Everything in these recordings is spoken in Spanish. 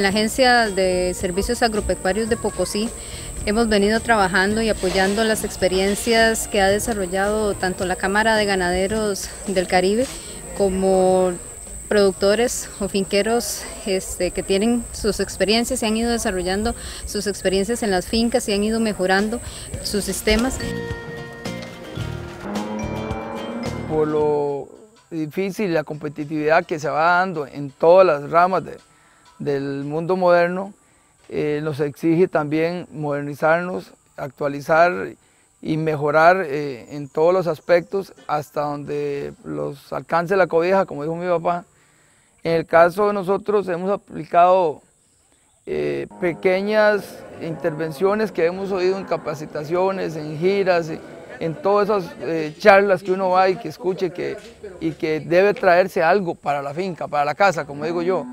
la Agencia de Servicios Agropecuarios de Pocosí hemos venido trabajando y apoyando las experiencias que ha desarrollado tanto la Cámara de Ganaderos del Caribe como productores o finqueros que tienen sus experiencias y han ido desarrollando sus experiencias en las fincas y han ido mejorando sus sistemas. Por lo difícil, la competitividad que se va dando en todas las ramas del mundo moderno, nos exige también modernizarnos, actualizar y mejorar en todos los aspectos hasta donde los alcance la cobija, como dijo mi papá. En el caso de nosotros hemos aplicado pequeñas intervenciones que hemos oído en capacitaciones, en giras, en todas esas charlas que uno va y que escuche y que debe traerse algo para la finca, para la casa, como digo yo.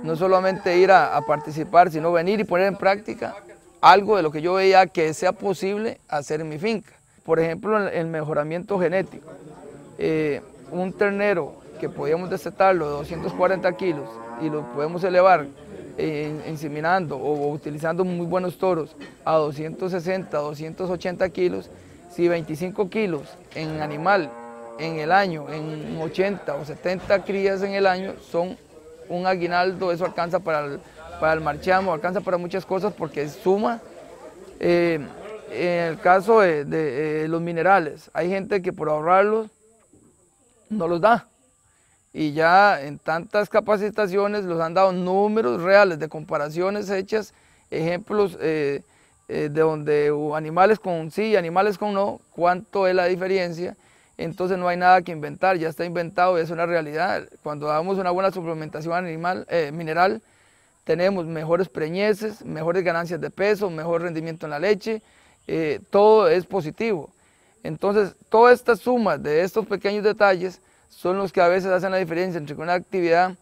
No solamente ir a participar, sino venir y poner en práctica algo de lo que yo veía que sea posible hacer en mi finca. Por ejemplo, el mejoramiento genético. Un ternero que podíamos destetarlo de 240 kilos y lo podemos elevar inseminando o utilizando muy buenos toros a 260, 280 kilos, si 25 kilos en animal en el año, en 80 o 70 crías en el año, son un aguinaldo. Eso alcanza para el marchamo, alcanza para muchas cosas porque suma. En el caso de los minerales, hay gente que por ahorrarlos no los da. Y ya en tantas capacitaciones los han dado números reales de comparaciones hechas, ejemplos de donde animales con sí, animales con no, cuánto es la diferencia. Entonces no hay nada que inventar, ya está inventado y es una realidad. Cuando damos una buena suplementación mineral, tenemos mejores preñeces, mejores ganancias de peso, mejor rendimiento en la leche, todo es positivo. Entonces, todas estas sumas de estos pequeños detalles son los que a veces hacen la diferencia entre que una actividad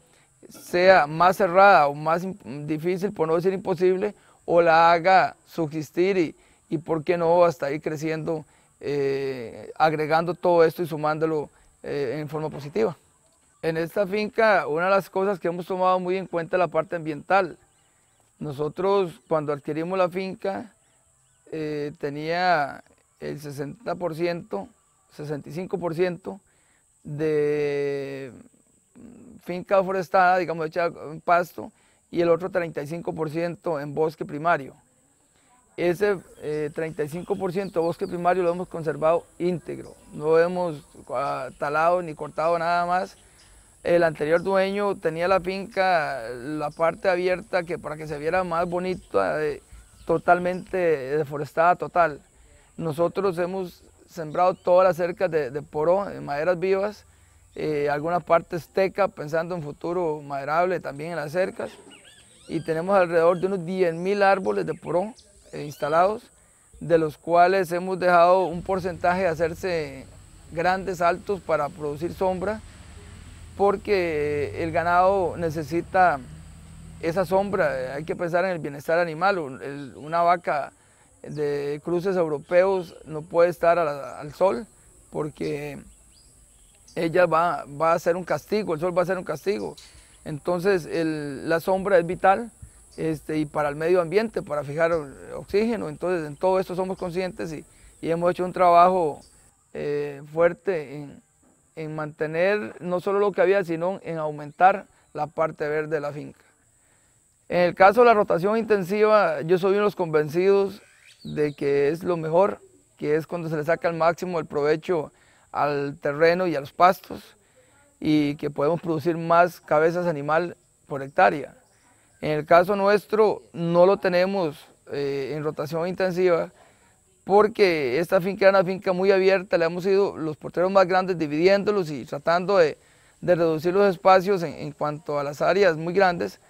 sea más cerrada o más difícil, por no decir imposible, o la haga subsistir y por qué no, hasta ir creciendo, agregando todo esto y sumándolo en forma positiva. En esta finca, una de las cosas que hemos tomado muy en cuenta es la parte ambiental. Nosotros, cuando adquirimos la finca, tenía el 60%, 65% de finca forestada, digamos, hecha en pasto, y el otro 35% en bosque primario. Ese 35% de bosque primario lo hemos conservado íntegro, no hemos talado ni cortado nada más. El anterior dueño tenía la finca, la parte abierta, que para que se viera más bonita, totalmente deforestada total. Nosotros hemos sembrado todas las cercas de poró, de maderas vivas, algunas partes teca, pensando en futuro maderable también en las cercas, y tenemos alrededor de unos 10.000 árboles de poró instalados, de los cuales hemos dejado un porcentaje de hacerse grandes, altos, para producir sombra, porque el ganado necesita esa sombra. Hay que pensar en el bienestar animal. Una vaca de cruces europeos no puede estar al sol porque ella va a ser un castigo, el sol va a ser un castigo. Entonces la sombra es vital y para el medio ambiente, para fijar oxígeno. Entonces en todo esto somos conscientes y hemos hecho un trabajo fuerte en mantener no solo lo que había, sino en aumentar la parte verde de la finca. En el caso de la rotación intensiva, yo soy uno de los convencidos de que es lo mejor, que es cuando se le saca al máximo el provecho al terreno y a los pastos, y que podemos producir más cabezas animal por hectárea. En el caso nuestro no lo tenemos en rotación intensiva, porque esta finca era una finca muy abierta, le hemos ido los porteros más grandes dividiéndolos y tratando de reducir los espacios en cuanto a las áreas muy grandes,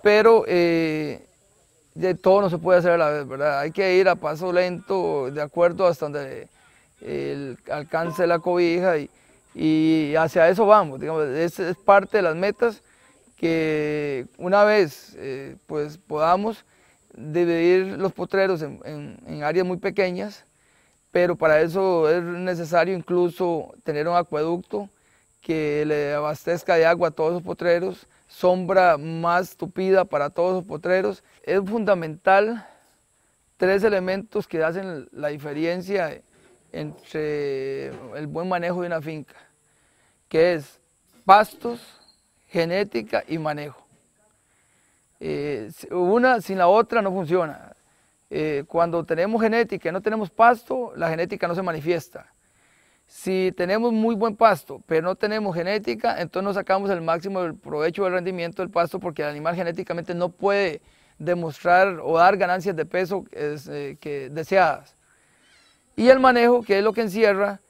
pero de todo no se puede hacer a la vez, ¿verdad? Hay que ir a paso lento, de acuerdo hasta donde el alcance de la cobija, y hacia eso vamos, digamos. Es parte de las metas, que una vez pues podamos dividir los potreros en áreas muy pequeñas, pero para eso es necesario incluso tener un acueducto que le abastezca de agua a todos esos potreros, sombra más tupida para todos los potreros. Es fundamental 3 elementos que hacen la diferencia entre el buen manejo de una finca, que es pastos, genética y manejo. Una sin la otra no funciona. Cuando tenemos genética y no tenemos pasto, la genética no se manifiesta. Si tenemos muy buen pasto, pero no tenemos genética, entonces no sacamos el máximo del provecho del rendimiento del pasto, porque el animal genéticamente no puede demostrar o dar ganancias de peso deseadas. Y el manejo, que es lo que encierra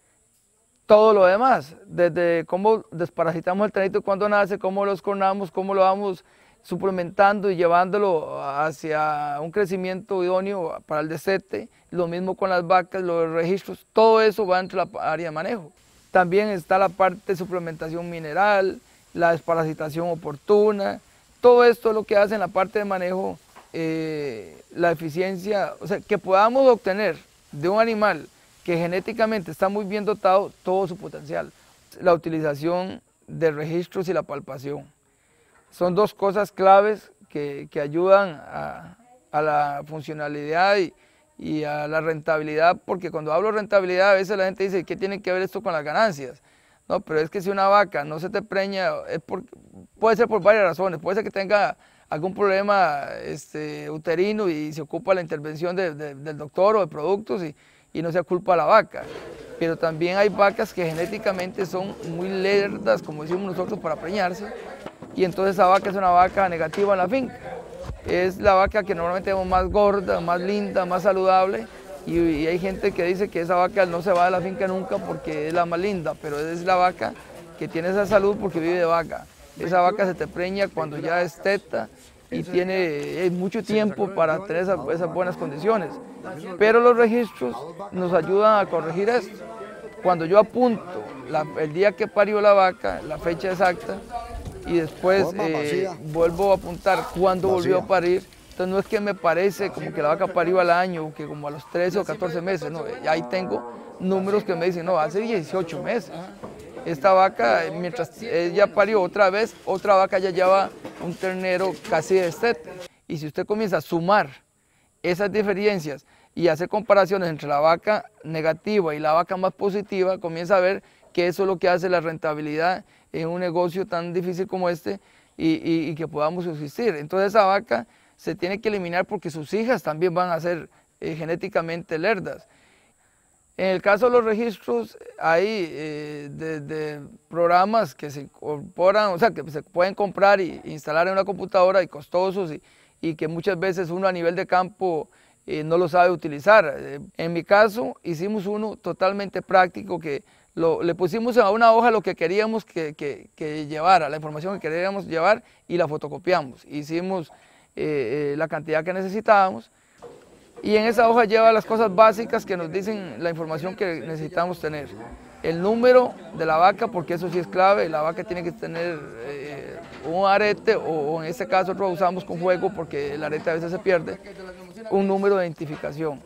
todo lo demás, desde cómo desparasitamos el ternito cuando nace, cómo lo escornamos, cómo lo vamos suplementando y llevándolo hacia un crecimiento idóneo para el destete, lo mismo con las vacas, los registros, todo eso va entre la área de manejo. También está la parte de suplementación mineral, la desparasitación oportuna, todo esto es lo que hace en la parte de manejo la eficiencia, o sea, que podamos obtener de un animal que genéticamente está muy bien dotado todo su potencial. La utilización de registros y la palpación. Son 2 cosas claves que ayudan a la funcionalidad y a la rentabilidad, porque cuando hablo de rentabilidad a veces la gente dice, ¿qué tiene que ver esto con las ganancias? No, pero es que si una vaca no se te preña, puede ser por varias razones, puede ser que tenga algún problema uterino y se ocupa la intervención del doctor o de productos y no sea culpa de la vaca. Pero también hay vacas que genéticamente son muy lerdas, como decimos nosotros, para preñarse, y entonces esa vaca es una vaca negativa en la finca. Es la vaca que normalmente vemos más gorda, más linda, más saludable, y hay gente que dice que esa vaca no se va de la finca nunca porque es la más linda, pero es la vaca que tiene esa salud porque vive de vaca. Esa vaca se te preña cuando ya es teta y tiene mucho tiempo para tener esas buenas condiciones. Pero los registros nos ayudan a corregir esto. Cuando yo apunto el día que parió la vaca, la fecha exacta, y después vuelvo a apuntar cuándo volvió a parir, entonces no es que me parece como que la vaca parió al año, que como a los 13 o 14 meses, no, ahí tengo números que me dicen, no, hace 18 meses. Esta vaca, mientras ella parió otra vez, otra vaca ya lleva un ternero casi de destete. Y si usted comienza a sumar esas diferencias y hacer comparaciones entre la vaca negativa y la vaca más positiva, comienza a ver que eso es lo que hace la rentabilidad en un negocio tan difícil como este y que podamos subsistir. Entonces esa vaca se tiene que eliminar porque sus hijas también van a ser genéticamente lerdas. En el caso de los registros hay desde programas que se incorporan, o sea, que se pueden comprar e instalar en una computadora y costosos y que muchas veces uno a nivel de campo no lo sabe utilizar. En mi caso hicimos uno totalmente práctico que le pusimos a una hoja lo que queríamos que llevara, la información que queríamos llevar y la fotocopiamos. Hicimos la cantidad que necesitábamos. Y en esa hoja lleva las cosas básicas que nos dicen la información que necesitamos tener. El número de la vaca, porque eso sí es clave, la vaca tiene que tener un arete, o en este caso nosotros usamos con juego porque el arete a veces se pierde, un número de identificación.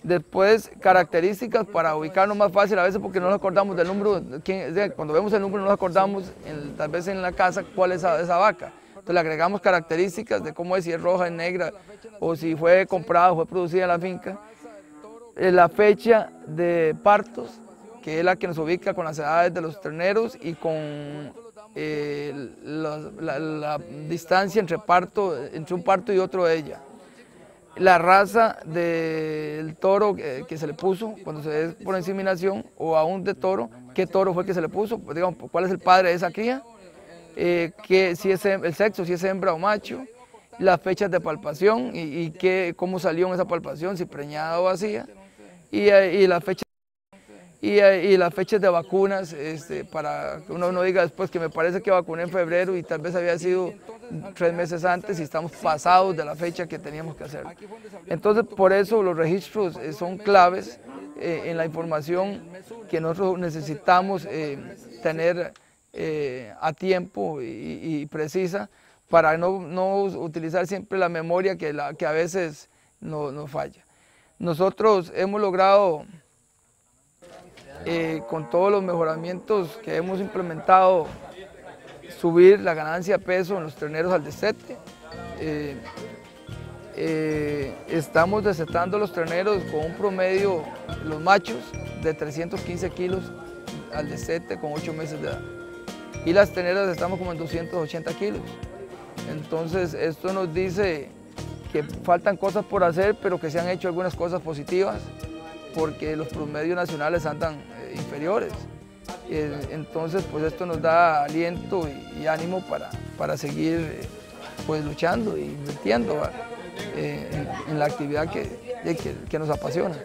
Después características para ubicarnos más fácil, a veces porque no nos acordamos del número, cuando vemos el número no nos acordamos tal vez en la casa cuál es esa vaca. Entonces le agregamos características de cómo es, si es roja, es negra, o si fue comprada o fue producida en la finca. La fecha de partos, que es la que nos ubica con las edades de los terneros y con la distancia entre un parto y otro de ella. La raza del toro que se le puso cuando se es por inseminación, o aún de toro, qué toro fue que se le puso, pues, digamos, cuál es el padre de esa cría. Que si es el sexo, si es hembra o macho, las fechas de palpación y cómo salió en esa palpación, si preñada o vacía, y las fechas de vacunas, para que uno no diga después que me parece que vacuné en febrero y tal vez había sido 3 meses antes y estamos pasados de la fecha que teníamos que hacer. Entonces por eso los registros son claves en la información que nosotros necesitamos tener a tiempo y precisa, para no utilizar siempre la memoria que a veces nos falla. Nosotros hemos logrado, con todos los mejoramientos que hemos implementado subir la ganancia de peso en los terneros al destete. Estamos destetando los terneros con un promedio, los machos, de 315 kilos al destete con 8 meses de edad. Y las terneras estamos como en 280 kilos. Entonces esto nos dice que faltan cosas por hacer, pero que se han hecho algunas cosas positivas, porque los promedios nacionales andan inferiores. Entonces pues esto nos da aliento y ánimo para seguir pues luchando e invirtiendo en la actividad que nos apasiona.